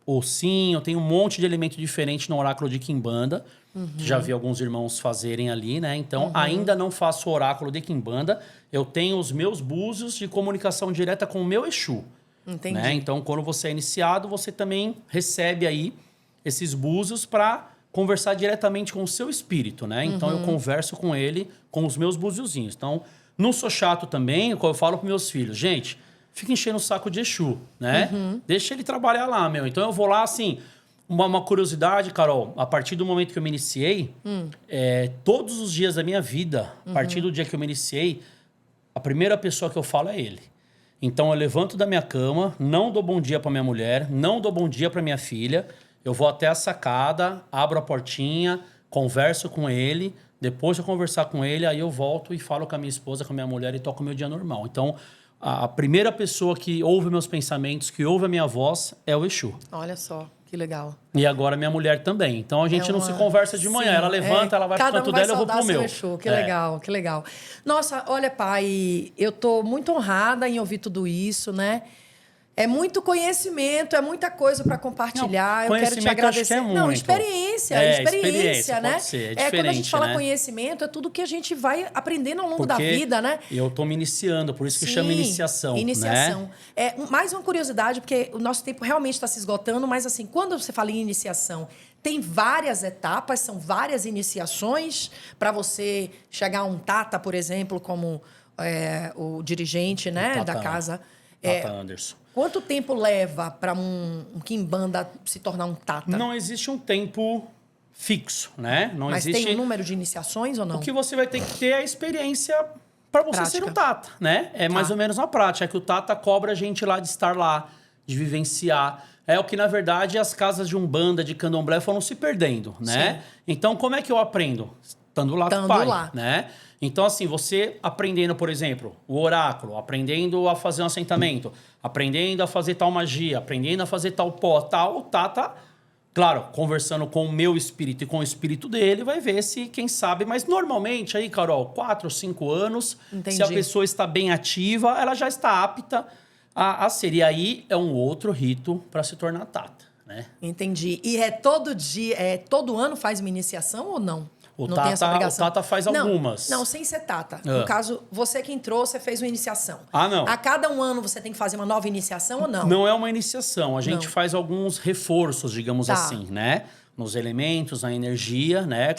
ossinho, tem um monte de elemento diferente no oráculo de Quimbanda. Já vi alguns irmãos fazerem ali, né? Então, ainda não faço oráculo de Quimbanda. Eu tenho os meus búzios de comunicação direta com o meu Exu. Entendi. Né? Então, quando você é iniciado, você também recebe aí esses búzios para conversar diretamente com o seu espírito, né? Então, eu converso com ele com os meus búziozinhos. Então, não sou chato também, eu falo para meus filhos, gente, fica enchendo o saco de Exu, né? Deixa ele trabalhar lá, meu. Então, eu vou lá, assim... Uma curiosidade, Carol, a partir do momento que eu me iniciei, todos os dias da minha vida, a partir do dia que eu me iniciei, a primeira pessoa que eu falo é ele. Então eu levanto da minha cama, não dou bom dia para minha mulher, não dou bom dia para minha filha, eu vou até a sacada, abro a portinha, converso com ele, depois de eu conversar com ele, aí eu volto e falo com a minha esposa, com a minha mulher e toco o meu dia normal. Então, a primeira pessoa que ouve meus pensamentos, que ouve a minha voz, é o Exu. Olha só. Que legal. E agora minha mulher também. Então a gente não se conversa de manhã. Ela levanta, ela vai pro canto dela e eu vou pro meu. Exu. Que legal, que legal. Nossa, olha, pai, eu tô muito honrada em ouvir tudo isso, né? É muito conhecimento, é muita coisa para compartilhar. Não, eu quero te agradecer. Eu acho que Não, muito. experiência, né? Pode ser, é diferente, quando a gente fala né? Conhecimento, é tudo que a gente vai aprendendo ao longo da vida, né? Eu tô me iniciando, por isso que chama iniciação. Iniciação. Né? Mais uma curiosidade, porque o nosso tempo realmente está se esgotando, mas assim, quando você fala em iniciação, tem várias etapas, são várias iniciações para você chegar a um tata, por exemplo, como o dirigente, né, da casa. Tata Anderson. Quanto tempo leva para um quimbanda se tornar um tata? Não existe um tempo fixo, né? Mas existe... tem um número de iniciações ou não? O que você vai ter que ter é a experiência para você ser um tata, né? É mais ou menos uma prática. É que o tata cobra a gente lá de estar lá, de vivenciar. É o que, na verdade, as casas de umbanda, de candomblé foram se perdendo, né? Sim. Então, como é que eu aprendo? Estando lá com o pai, né? Então, assim, você aprendendo, por exemplo, o oráculo, aprendendo a fazer um assentamento, aprendendo a fazer tal magia, aprendendo a fazer tal pó, tal, o tata, claro, conversando com o meu espírito e com o espírito dele, vai ver se, quem sabe, mas normalmente aí, Carol, 4 ou 5 anos, se a pessoa está bem ativa, ela já está apta a ser. E aí é um outro rito para se tornar tata, né? Entendi. E todo dia, todo ano faz uma iniciação ou não? O tata faz algumas. Não, sem ser tata. No caso, você que entrou, você fez uma iniciação. Não. A cada um ano você tem que fazer uma nova iniciação ou não? Não é uma iniciação. A gente faz alguns reforços, digamos assim, né? Nos elementos, na energia, né?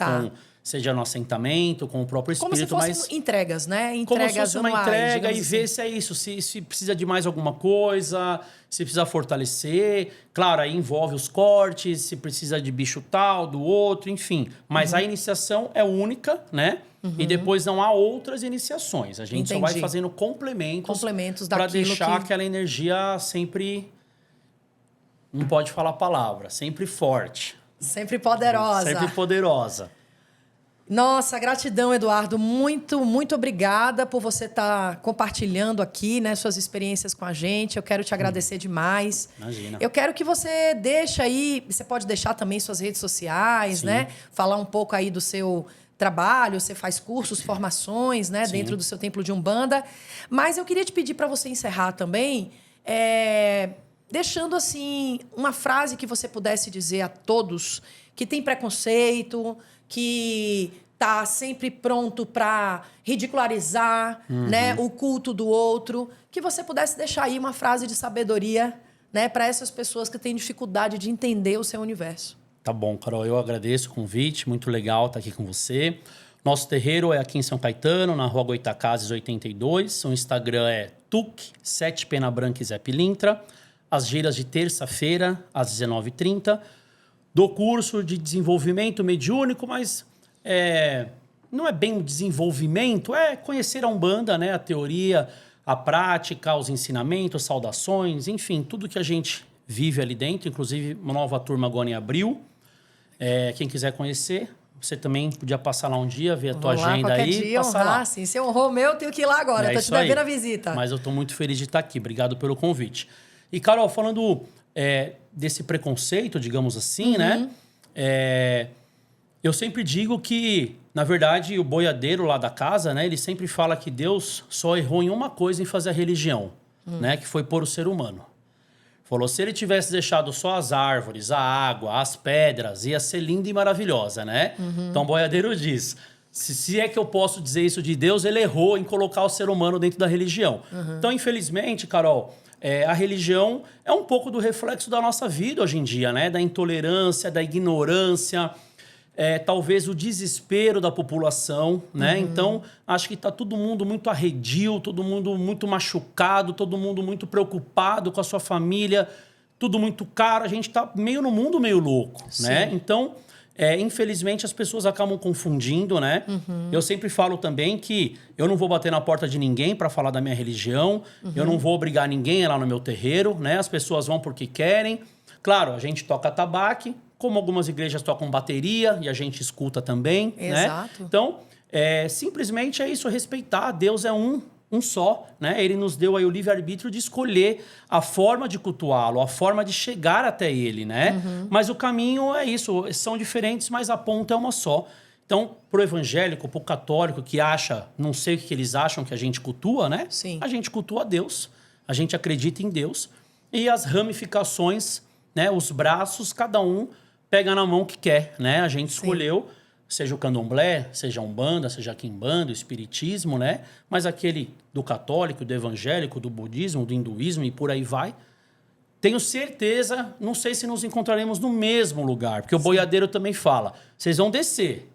Seja no assentamento, com o próprio espírito. Como se fossem entregas, né? Entregas como se fosse uma entrega e assim. ver se é isso, se precisa de mais alguma coisa, se precisa fortalecer. Claro, aí envolve os cortes, se precisa de bicho tal, do outro, enfim. Mas a iniciação é única, né? E depois não há outras iniciações. A gente só vai fazendo complementos para deixar aquela energia sempre... Não pode falar a palavra, sempre forte. Sempre poderosa. Sempre poderosa. Nossa, gratidão, Eduardo. Muito, muito obrigada por você estar compartilhando aqui, né, suas experiências com a gente. Eu quero te agradecer demais. Imagina. Eu quero que você deixe aí, você pode deixar também suas redes sociais, né? Falar um pouco aí do seu trabalho, você faz cursos, formações, né, dentro do seu templo de Umbanda. Mas eu queria te pedir para você encerrar também, deixando assim uma frase que você pudesse dizer a todos que tem preconceito, que está sempre pronto para ridicularizar, né, o culto do outro, que você pudesse deixar aí uma frase de sabedoria, né, para essas pessoas que têm dificuldade de entender o seu universo. Tá bom, Carol, eu agradeço o convite, muito legal estar aqui com você. Nosso terreiro é aqui em São Caetano, na Rua Goitacazes 82. O Instagram é TUC, 7 Pena Branca e Zé Pilintra. As giras de terça-feira, às 19h30. Do curso de desenvolvimento mediúnico, mas não é bem desenvolvimento, é conhecer a Umbanda, né? A teoria, a prática, os ensinamentos, saudações, enfim, tudo que a gente vive ali dentro, inclusive uma nova turma agora em abril. Quem quiser conhecer, Você também podia passar lá um dia, ver a tua Vou lá, agenda qualquer aí. dia Passar honrar, lá. sim. Se honrou o meu, eu tenho que ir lá agora. É Tô te isso aí. devendo a visita. Mas eu tô muito feliz de estar aqui. Obrigado pelo convite. E, Carol, falando desse preconceito, digamos assim, né? Eu sempre digo que, na verdade, o boiadeiro lá da casa, né? Ele sempre fala que Deus só errou em uma coisa em fazer a religião, né? Que foi pôr o ser humano. Falou, se ele tivesse deixado só as árvores, a água, as pedras, ia ser linda e maravilhosa, né? Então o boiadeiro diz, se é que eu posso dizer isso de Deus, ele errou em colocar o ser humano dentro da religião. Então, infelizmente, Carol, a religião é um pouco do reflexo da nossa vida hoje em dia, né? Da intolerância, da ignorância, talvez o desespero da população, né? Então, acho que está todo mundo muito arredio, todo mundo muito machucado, todo mundo muito preocupado com a sua família, tudo muito caro. A gente está meio no mundo meio louco, né? Então, infelizmente, as pessoas acabam confundindo, né? Eu sempre falo também que eu não vou bater na porta de ninguém para falar da minha religião, eu não vou obrigar ninguém a ir lá no meu terreiro, né? As pessoas vão porque querem. Claro, a gente toca atabaque, como algumas igrejas tocam bateria e a gente escuta também, Exato. né? Então, simplesmente é isso, respeitar. Deus é um só, né? Ele nos deu aí o livre-arbítrio de escolher a forma de cultuá-lo, a forma de chegar até ele, né? Mas o caminho é isso, são diferentes, mas a ponta é uma só. Então, pro evangélico, pro católico que acha, não sei o que eles acham que a gente cultua, né? Sim. A gente cultua Deus, a gente acredita em Deus e as ramificações, né? Os braços, cada um pega na mão que quer, né? A gente escolheu, seja o candomblé, seja a umbanda, seja a quimbanda, o espiritismo, né? Mas aquele do católico, do evangélico, do budismo, do hinduísmo e por aí vai. Tenho certeza, não sei se nos encontraremos no mesmo lugar, porque o boiadeiro também fala, vocês vão descer.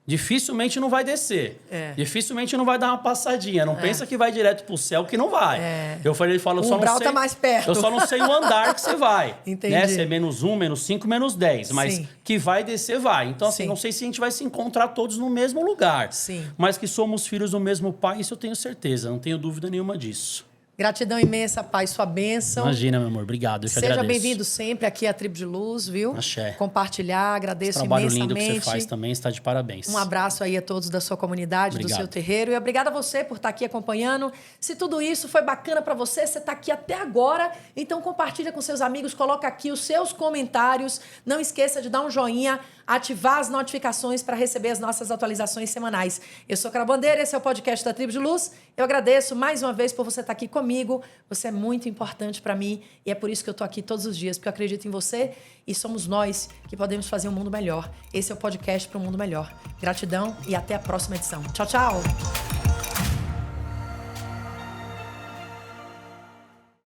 Dificilmente não vai descer. Dificilmente não vai dar uma passadinha. Não pensa que vai direto pro céu, que não vai. Eu falo, O só umbral não sei. tá mais perto. Eu só não sei o andar que você vai. Entendi. Né? Se é -1, -5, -10. Mas Sim. que vai descer, vai. Então, assim, Sim. não sei se a gente vai se encontrar todos no mesmo lugar. Sim. Mas que somos filhos do mesmo pai, isso eu tenho certeza. Não tenho dúvida nenhuma disso. Gratidão imensa, Pai, sua bênção. Imagina, meu amor. Obrigado. Eu que Seja agradeço. bem-vindo sempre aqui à Tribo de Luz, viu? Axé. Compartilhar, agradeço Esse trabalho imensamente. lindo que você faz também está de parabéns. Um abraço aí a todos da sua comunidade, Obrigado. do seu terreiro. E obrigada a você por estar aqui acompanhando. Se tudo isso foi bacana para você, você está aqui até agora, então compartilha com seus amigos, coloca aqui os seus comentários. Não esqueça de dar um joinha, ativar as notificações para receber as nossas atualizações semanais. Eu sou Carol Bandeira, esse é o podcast da Tribo de Luz. Eu agradeço mais uma vez por você estar aqui comigo. Você é muito importante para mim e é por isso que eu estou aqui todos os dias, porque eu acredito em você e somos nós que podemos fazer um mundo melhor. Esse é o podcast para um mundo melhor. Gratidão e até a próxima edição. Tchau, tchau!